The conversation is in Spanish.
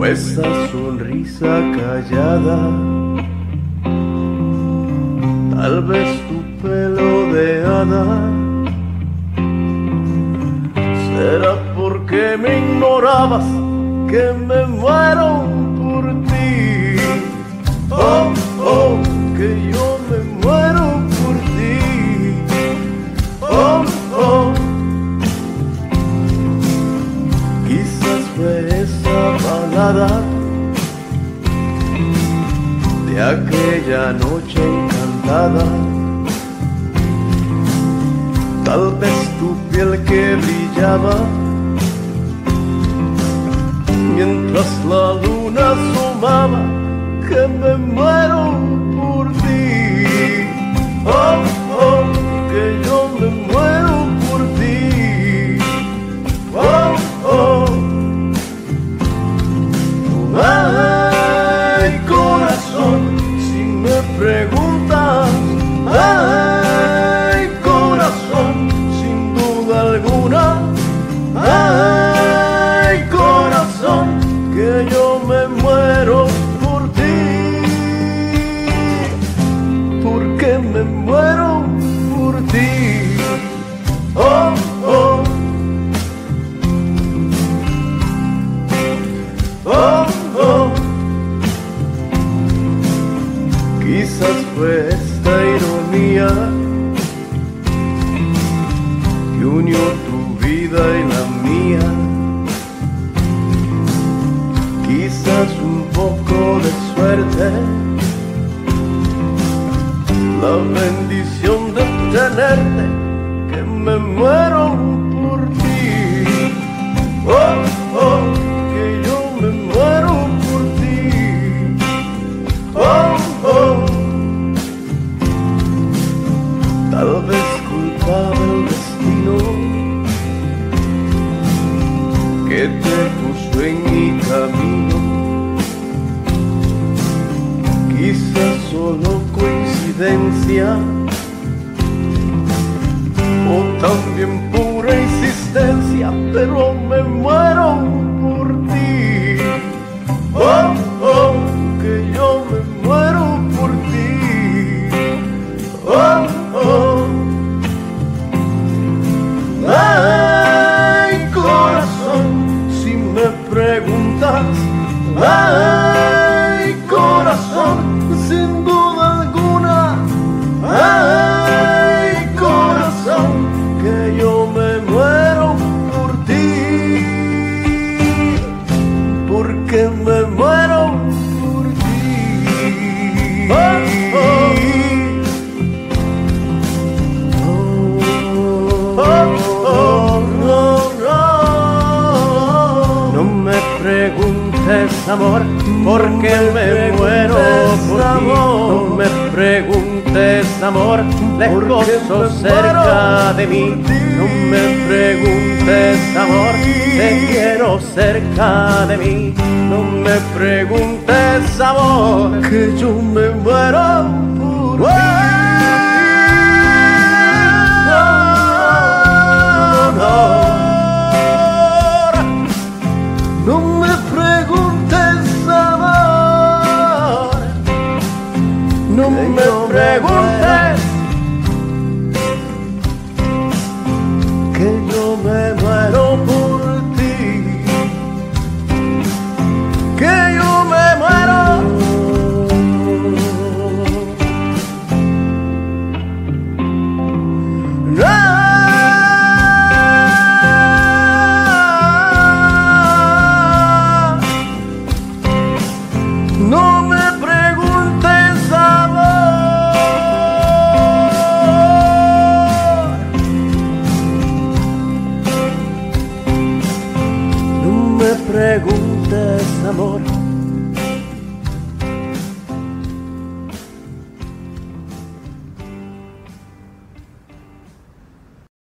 o esa sonrisa callada, tal vez tu pelo de hada. ¿Será porque me ignorabas que me muero por ti? Oh, oh, que yo me muero por ti. Oh, oh. Quizás fue esa balada de aquella noche encantada. Tal vez tu piel que brillaba mientras la luna asomaba, que me muero por ti. Oh, oh, que yo me muero por ti. Oh, oh. Ay, corazón, si me preguntas, ay, corazón, sin duda alguna, ay, corazón, que yo me muero por ti, porque me muero por ti. Oh, oh. Oh, oh. Quizás fue esta ironía que unió tu vida y la mía. Quizás un poco de suerte, la bendición de tenerte, que me muero por ti. Oh, oh, que yo me muero por ti. Oh, oh. Tal vez culpaba el destino que te puso en mi camino. Quizás solo coincidencia, o también pura insistencia, pero me muero por ti. Oh, oh, que yo me muero por ti. Oh, oh. Ay, corazón, si me preguntas, ay, corazón, sin duda alguna, ay, corazón, que yo me muero por ti, porque me muero por ti. Oh, oh. Preguntes, amor, porque me muero por ti. No me preguntes, amor, lejos o cerca de mí. No me preguntes, amor, te quiero cerca de mí. No me preguntes, amor, que yo me muero por ti. No me preguntes, amor, no me preguntes, que yo me muero por ti, que yo me muero. No me preguntes, amor. No me preguntes, amor.